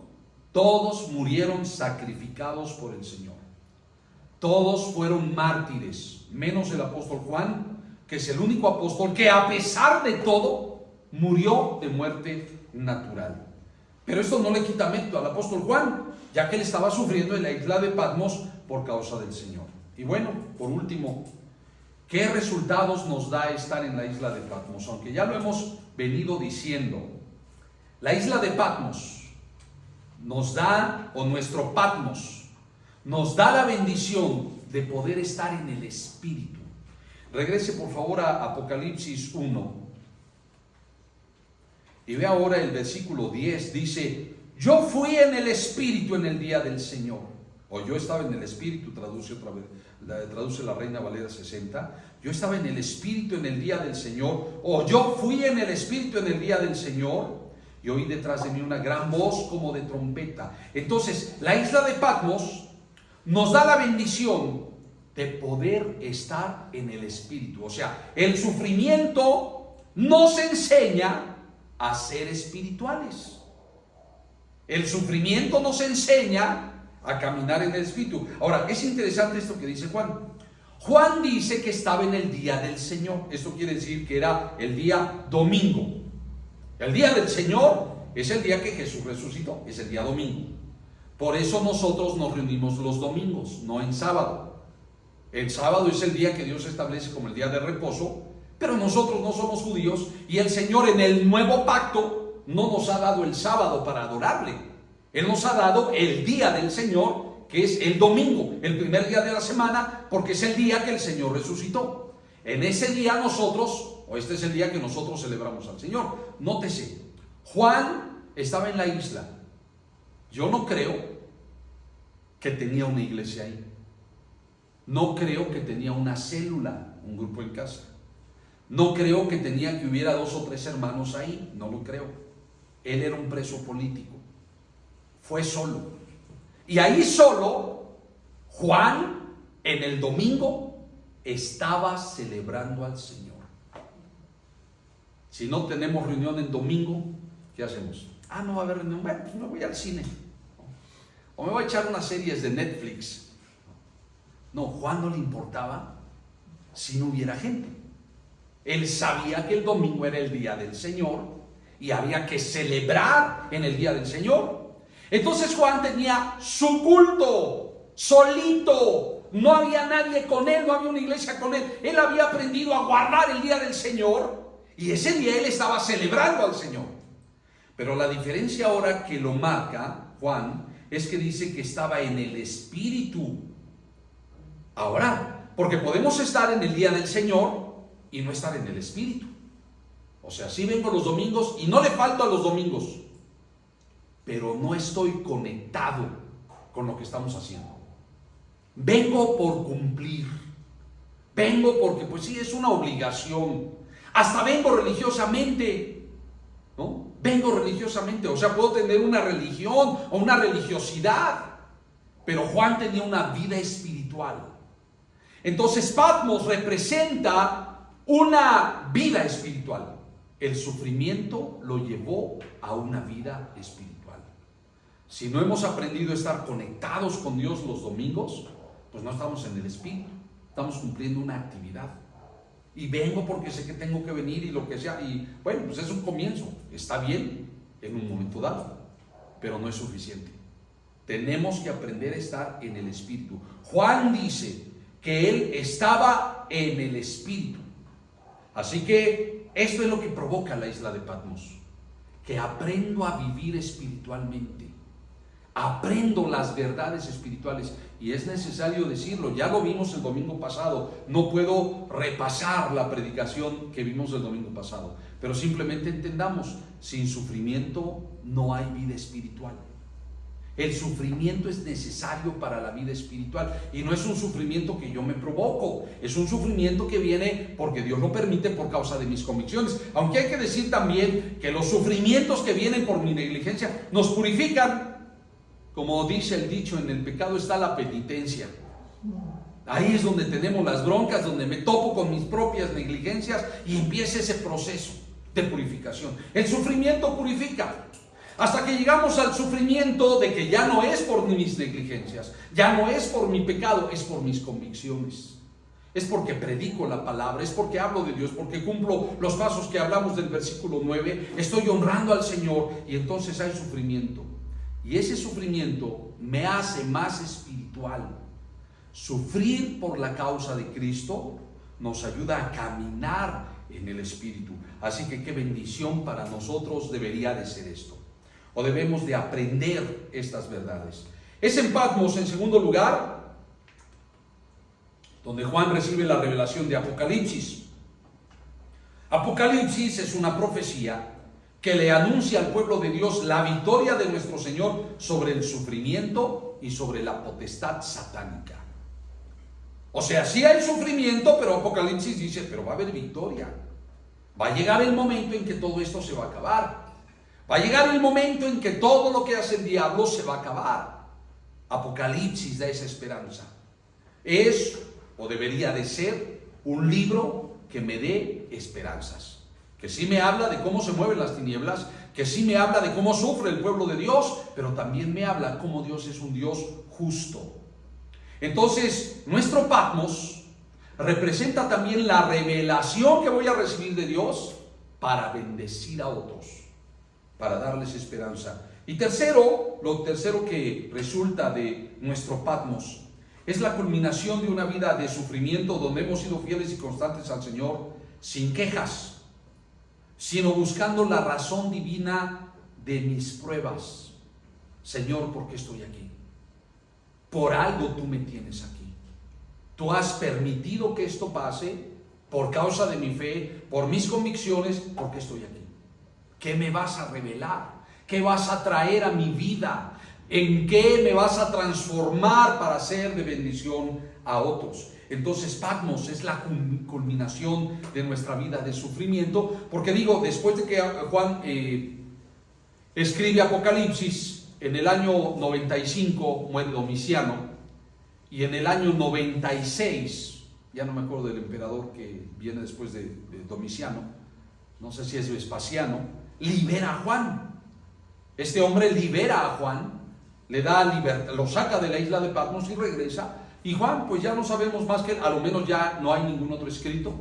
todos murieron sacrificados por el Señor. Todos fueron mártires, menos el apóstol Juan, que es el único apóstol que a pesar de todo murió de muerte natural. Pero esto no le quita mérito al apóstol Juan, ya que él estaba sufriendo en la isla de Patmos por causa del Señor. Y bueno, por último, ¿qué resultados nos da estar en la isla de Patmos? Aunque ya lo hemos venido diciendo, la isla de Patmos nos da, o nuestro Patmos, nos da la bendición de poder estar en el Espíritu. Regrese por favor a Apocalipsis 1 y ve ahora el versículo 10. Dice: yo fui en el Espíritu en el día del Señor. O yo estaba en el Espíritu, traduce otra vez, traduce la Reina Valera 60. Yo estaba en el Espíritu en el día del Señor. O yo fui en el Espíritu en el día del Señor. Y oí detrás de mí una gran voz como de trompeta. Entonces, la isla de Patmos nos da la bendición de poder estar en el Espíritu. O sea, el sufrimiento nos enseña a ser espirituales. El sufrimiento nos enseña a caminar en el Espíritu. Ahora, es interesante esto que dice Juan. Juan dice que estaba en el día del Señor. Esto quiere decir que era el día domingo. El día del Señor es el día que Jesús resucitó, es el día domingo. Por eso nosotros nos reunimos los domingos, no en sábado. El sábado es el día que Dios establece como el día de reposo, pero nosotros no somos judíos y el Señor en el nuevo pacto no nos ha dado el sábado para adorarle. Él nos ha dado el día del Señor, que es el domingo, el primer día de la semana, porque es el día que el Señor resucitó. En ese día nosotros, o este es el día que nosotros celebramos al Señor. Nótese, Juan estaba en la isla. Yo no creo que tenía una iglesia ahí. No creo que tenía una célula, un grupo en casa. No creo que tenía que hubiera 2 o 3 hermanos ahí. No lo creo. Él era un preso político. Fue solo. Y ahí solo, Juan, en el domingo, estaba celebrando al Señor. Si no tenemos reunión en domingo, ¿qué hacemos? Ah, no va a haber reunión. Bueno, pues me voy al cine. O me voy a echar unas series de Netflix. No, Juan no le importaba si no hubiera gente. Él sabía que el domingo era el día del Señor y había que celebrar en el día del Señor. Entonces Juan tenía su culto solito. No había nadie con él, no había una iglesia con él. Él había aprendido a guardar el día del Señor y ese día él estaba celebrando al Señor. Pero la diferencia ahora que lo marca Juan es que dice que estaba en el Espíritu. Ahora, porque podemos estar en el día del Señor y no estar en el Espíritu. O sea, sí vengo los domingos y no le falto a los domingos, pero no estoy conectado con lo que estamos haciendo. Vengo por cumplir. Vengo porque, pues sí, es una obligación. Hasta vengo religiosamente, ¿no? Vengo religiosamente, o sea, puedo tener una religión o una religiosidad, pero Juan tenía una vida espiritual. Entonces Patmos representa una vida espiritual. El sufrimiento lo llevó a una vida espiritual. Si no hemos aprendido a estar conectados con Dios los domingos, pues no estamos en el Espíritu, estamos cumpliendo una actividad. Y vengo porque sé que tengo que venir y lo que sea, y bueno, pues es un comienzo, está bien en un momento dado, pero no es suficiente. Tenemos que aprender a estar en el Espíritu. Juan dice que él estaba en el Espíritu. Así que esto es lo que provoca la isla de Patmos, que aprendo a vivir espiritualmente, aprendo las verdades espirituales. Y es necesario decirlo, ya lo vimos el domingo pasado, no puedo repasar la predicación que vimos el domingo pasado, pero simplemente entendamos, sin sufrimiento no hay vida espiritual. El sufrimiento es necesario para la vida espiritual y no es un sufrimiento que yo me provoco, es un sufrimiento que viene porque Dios lo permite por causa de mis convicciones. Aunque hay que decir también que los sufrimientos que vienen por mi negligencia nos purifican. Como dice el dicho, en el pecado está la penitencia. Ahí es donde tenemos las broncas, donde me topo con mis propias negligencias y empieza ese proceso de purificación. El sufrimiento purifica. Hasta que llegamos al sufrimiento de que ya no es por mis negligencias, ya no es por mi pecado, es por mis convicciones. Es porque predico la palabra, es porque hablo de Dios, porque cumplo los pasos que hablamos del versículo 9, estoy honrando al Señor y entonces hay sufrimiento. Y ese sufrimiento me hace más espiritual. Sufrir por la causa de Cristo nos ayuda a caminar en el Espíritu. Así que qué bendición para nosotros debería de ser esto. O debemos de aprender estas verdades. Es en Patmos, en segundo lugar, donde Juan recibe la revelación de Apocalipsis. Apocalipsis es una profecía que le anuncia al pueblo de Dios la victoria de nuestro Señor sobre el sufrimiento y sobre la potestad satánica. O sea, sí hay sufrimiento, pero Apocalipsis dice, pero va a haber victoria. Va a llegar el momento en que todo esto se va a acabar. Va a llegar el momento en que todo lo que hace el diablo se va a acabar. Apocalipsis da esa esperanza. Es, o debería de ser, un libro que me dé esperanzas. Que sí me habla de cómo se mueven las tinieblas, que sí me habla de cómo sufre el pueblo de Dios, pero también me habla cómo Dios es un Dios justo. Entonces, nuestro Patmos representa también la revelación que voy a recibir de Dios para bendecir a otros, para darles esperanza. Y lo tercero que resulta de nuestro Patmos es la culminación de una vida de sufrimiento donde hemos sido fieles y constantes al Señor sin quejas, sino buscando la razón divina de mis pruebas. Señor, ¿por qué estoy aquí? Por algo tú me tienes aquí. Tú has permitido que esto pase por causa de mi fe, por mis convicciones, porque estoy aquí. ¿Qué me vas a revelar? ¿Qué vas a traer a mi vida? ¿En qué me vas a transformar para ser de bendición a otros? Entonces Patmos es la culminación de nuestra vida de sufrimiento, porque digo, después de que Juan escribe Apocalipsis, en el año 95 muere Domiciano, y en el año 96, ya no me acuerdo del emperador que viene después de Domiciano, no sé si es Vespasiano, libera a Juan. Este hombre libera a Juan, le da libertad, lo saca de la isla de Patmos y regresa. Y Juan, pues ya no sabemos más que él, a lo menos ya no hay ningún otro escrito.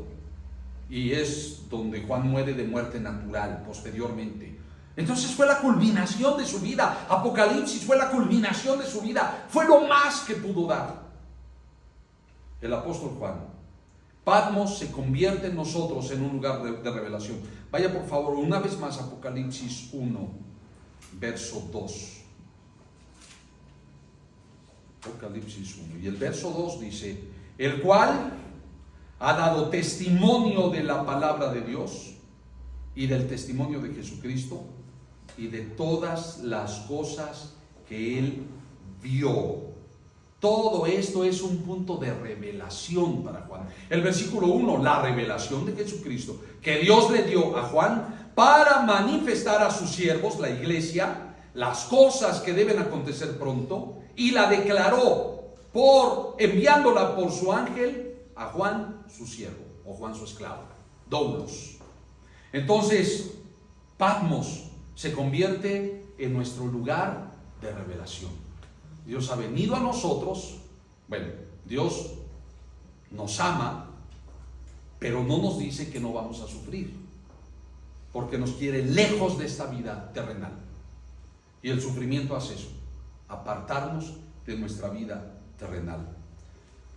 Y es donde Juan muere de muerte natural posteriormente. Entonces fue la culminación de su vida. Apocalipsis fue la culminación de su vida. Fue lo más que pudo dar el apóstol Juan. Patmos se convierte en nosotros en un lugar de revelación. Vaya por favor una vez más Apocalipsis 1, verso 2. Apocalipsis 1. Y el verso 2 dice, el cual ha dado testimonio de la palabra de Dios y del testimonio de Jesucristo y de todas las cosas que él vio. Todo esto es un punto de revelación para Juan. El versículo 1, la revelación de Jesucristo que Dios le dio a Juan para manifestar a sus siervos, la iglesia, las cosas que deben acontecer pronto, y la declaró enviándola por su ángel a Juan su siervo, o Juan su esclavo, doulos. Entonces Patmos se convierte en nuestro lugar de revelación. Dios ha venido a nosotros, Dios nos ama, pero no nos dice que no vamos a sufrir, porque nos quiere lejos de esta vida terrenal. Y el sufrimiento hace eso, apartarnos de nuestra vida terrenal.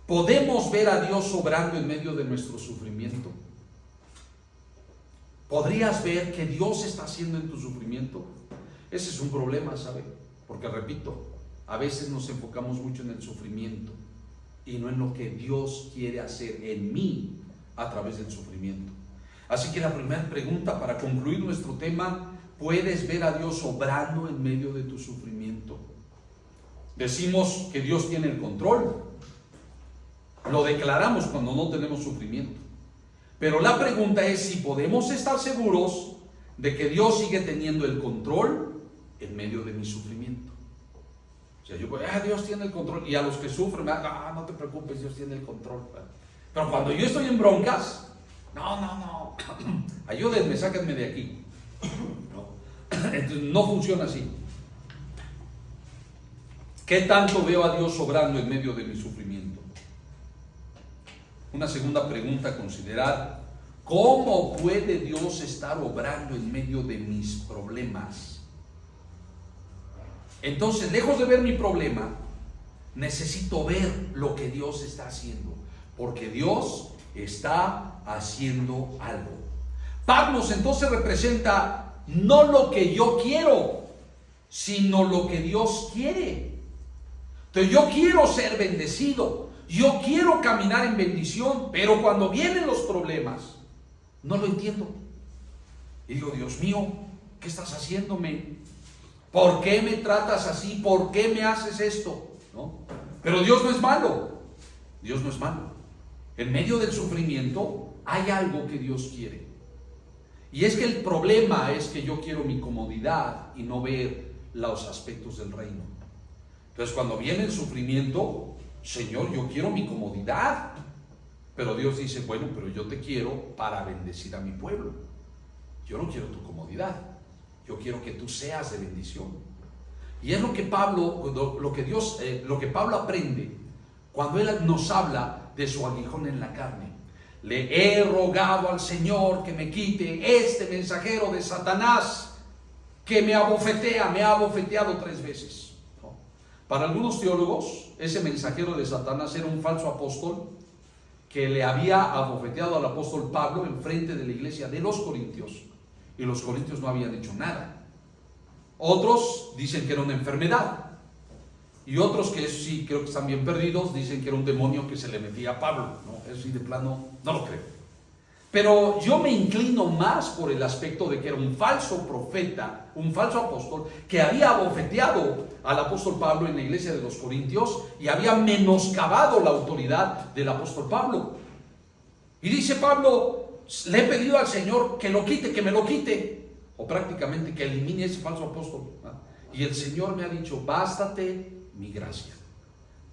¿Podemos ver a Dios obrando en medio de nuestro sufrimiento? ¿Podrías ver que Dios está haciendo en tu sufrimiento? Ese es un problema, ¿sabe? Porque repito, a veces nos enfocamos mucho en el sufrimiento y no en lo que Dios quiere hacer en mí a través del sufrimiento. Así que la primera pregunta para concluir nuestro tema: ¿puedes ver a Dios obrando en medio de tu sufrimiento? Decimos que Dios tiene el control, lo declaramos cuando no tenemos sufrimiento, pero la pregunta es si podemos estar seguros de que Dios sigue teniendo el control en medio de mi sufrimiento. O sea, yo voy, Dios tiene el control. Y a los que sufren, no te preocupes, Dios tiene el control. Pero cuando yo estoy en broncas, no, ayúdenme, sáquenme de aquí. ¿No? Entonces no funciona así. ¿Qué tanto veo a Dios obrando en medio de mi sufrimiento? Una segunda pregunta a considerar: ¿cómo puede Dios estar obrando en medio de mis problemas? Entonces, lejos de ver mi problema, necesito ver lo que Dios está haciendo, porque Dios está haciendo algo. Patmos entonces representa no lo que yo quiero, sino lo que Dios quiere. Entonces yo quiero ser bendecido, yo quiero caminar en bendición, pero cuando vienen los problemas, no lo entiendo. Y digo, Dios mío, ¿qué estás haciéndome? ¿Por qué me tratas así? ¿Por qué me haces esto? ¿No? Pero Dios no es malo. Dios no es malo. En medio del sufrimiento hay algo que Dios quiere. Y es que el problema es que yo quiero mi comodidad y no ver los aspectos del reino. Entonces, cuando viene el sufrimiento, Señor, yo quiero mi comodidad. Pero Dios dice, bueno, pero yo te quiero para bendecir a mi pueblo. Yo no quiero tu comodidad. Yo quiero que tú seas de bendición. Y es lo que Pablo, lo que Pablo aprende cuando él nos habla de su aguijón en la carne. Le he rogado al Señor que me quite este mensajero de Satanás que me abofetea, me ha abofeteado 3 veces. ¿No? Para algunos teólogos, ese mensajero de Satanás era un falso apóstol que le había abofeteado al apóstol Pablo en frente de la iglesia de los Corintios, y los corintios no habían hecho nada. Otros dicen que era una enfermedad, y otros que sí creo que están bien perdidos dicen que era un demonio que se le metía a Pablo. No, eso sí de plano no lo creo. Pero yo me inclino más por el aspecto de que era un falso profeta, un falso apóstol, que había abofeteado al apóstol Pablo en la iglesia de los Corintios y había menoscabado la autoridad del apóstol Pablo. Y dice Pablo, le he pedido al Señor que lo quite, que me lo quite, o prácticamente que elimine ese falso apóstol. Y el Señor me ha dicho, bástate mi gracia,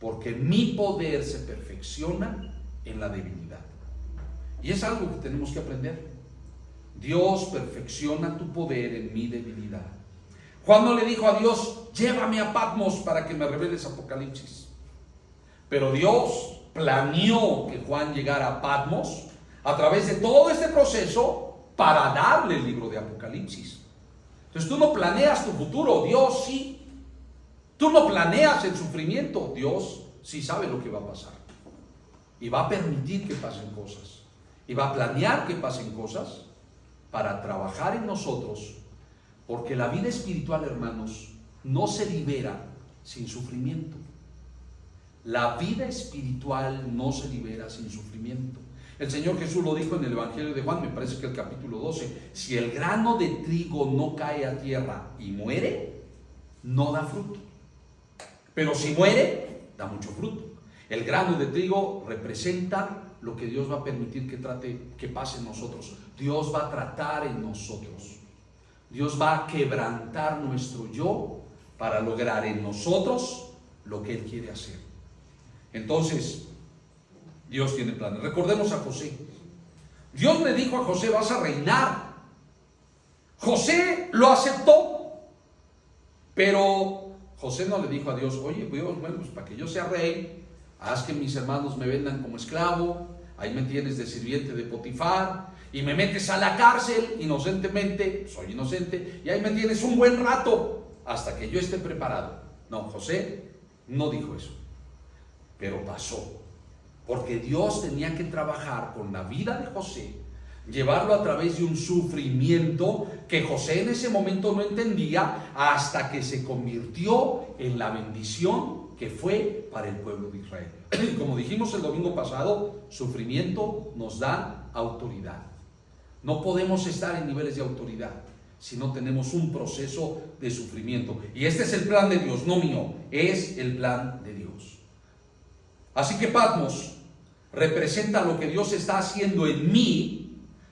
porque mi poder se perfecciona en la debilidad. Y es algo que tenemos que aprender. Dios perfecciona tu poder en mi debilidad. Juan no le dijo a Dios, llévame a Patmos para que me reveles Apocalipsis. Pero Dios planeó que Juan llegara a Patmos a través de todo este proceso para darle el libro de Apocalipsis. Entonces tú no planeas tu futuro, Dios sí. Tú no planeas el sufrimiento, Dios sí sabe lo que va a pasar. Y va a permitir que pasen cosas. Y va a planear que pasen cosas para trabajar en nosotros, porque la vida espiritual, hermanos, no se libera sin sufrimiento. La vida espiritual no se libera sin sufrimiento. El Señor Jesús lo dijo en el Evangelio de Juan, me parece que el capítulo 12, si el grano de trigo no cae a tierra y muere, no da fruto. Pero si muere, da mucho fruto. El grano de trigo representa lo que Dios va a permitir que pase en nosotros. Dios va a tratar en nosotros. Dios va a quebrantar nuestro yo para lograr en nosotros lo que Él quiere hacer. Entonces, Dios tiene planes. Recordemos a José. Dios le dijo a José, vas a reinar. José lo aceptó, pero José no le dijo a Dios, oye, Dios, bueno, pues para que yo sea rey, haz que mis hermanos me vendan como esclavo, ahí me tienes de sirviente de Potifar, y me metes a la cárcel inocentemente, soy inocente, y ahí me tienes un buen rato, hasta que yo esté preparado. No, José no dijo eso, pero pasó, porque Dios tenía que trabajar con la vida de José, llevarlo a través de un sufrimiento que José en ese momento no entendía, hasta que se convirtió en la bendición que fue para el pueblo de Israel. Como dijimos el domingo pasado, sufrimiento nos da autoridad. No podemos estar en niveles de autoridad si no tenemos un proceso de sufrimiento. Y este es el plan de Dios, no mío, es el plan de Dios. Así que Patmos representa lo que Dios está haciendo en mí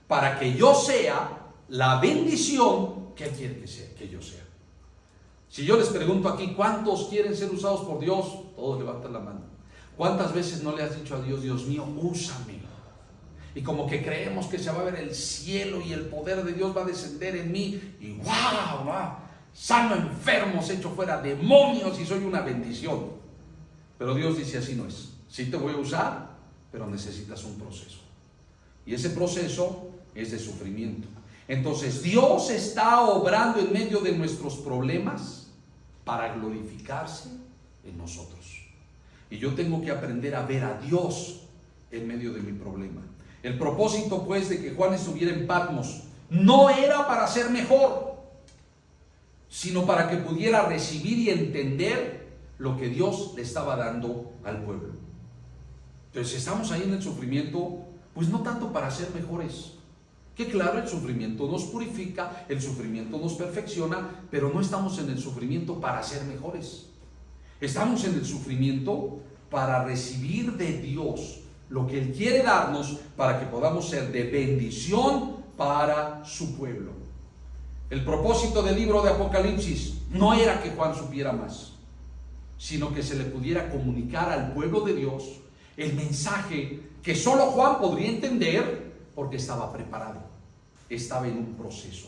para que yo sea la bendición que Él quiere que yo sea. Si yo les pregunto aquí, ¿cuántos quieren ser usados por Dios? Todos levantan la mano. ¿Cuántas veces no le has dicho a Dios, Dios mío, úsame? Y como que creemos que se va a ver el cielo y el poder de Dios va a descender en mí y ¡wow! Sano enfermos, echo fuera demonios y soy una bendición. Pero Dios dice, así no es. Sí te voy a usar, pero necesitas un proceso. Y ese proceso es de sufrimiento. Entonces Dios está obrando en medio de nuestros problemas para glorificarse en nosotros. Y yo tengo que aprender a ver a Dios en medio de mi problema. El propósito pues de que Juan estuviera en Patmos no era para ser mejor, sino para que pudiera recibir y entender lo que Dios le estaba dando al pueblo. Entonces estamos ahí en el sufrimiento, pues no tanto para ser mejores, que claro, el sufrimiento nos purifica, el sufrimiento nos perfecciona, pero no estamos en el sufrimiento para ser mejores. Estamos en el sufrimiento para recibir de Dios lo que Él quiere darnos para que podamos ser de bendición para su pueblo. El propósito del libro de Apocalipsis no era que Juan supiera más, sino que se le pudiera comunicar al pueblo de Dios el mensaje que solo Juan podría entender porque estaba preparado, estaba en un proceso.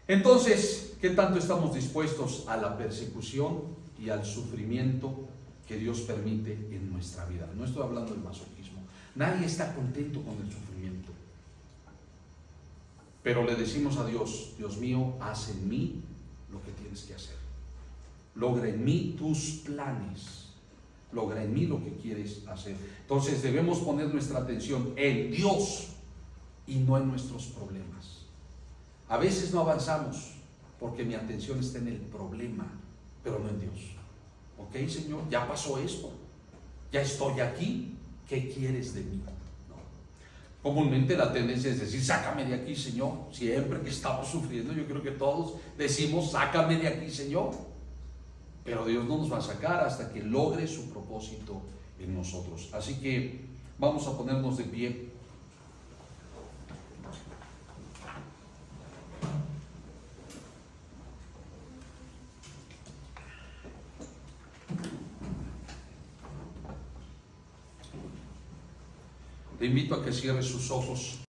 Entonces, ¿qué tanto estamos dispuestos a la persecución y al sufrimiento que Dios permite en nuestra vida? No estoy hablando del masoquismo. Nadie está contento con el sufrimiento. Pero le decimos a Dios, Dios mío, haz en mí lo que tienes que hacer. Logra en mí tus planes. Logra en mí lo que quieres hacer. Entonces debemos poner nuestra atención en Dios y no en nuestros problemas. A veces no avanzamos porque mi atención está en el problema, pero no en Dios. Ok, Señor, ya pasó esto, ya estoy aquí, ¿qué quieres de mí? No. Comúnmente la tendencia es decir, sácame de aquí, Señor. Siempre que estamos sufriendo, yo creo que todos decimos, sácame de aquí, Señor. Pero Dios no nos va a sacar hasta que logre su propósito en nosotros. Así que vamos a ponernos de pie. Te invito a que cierres sus ojos.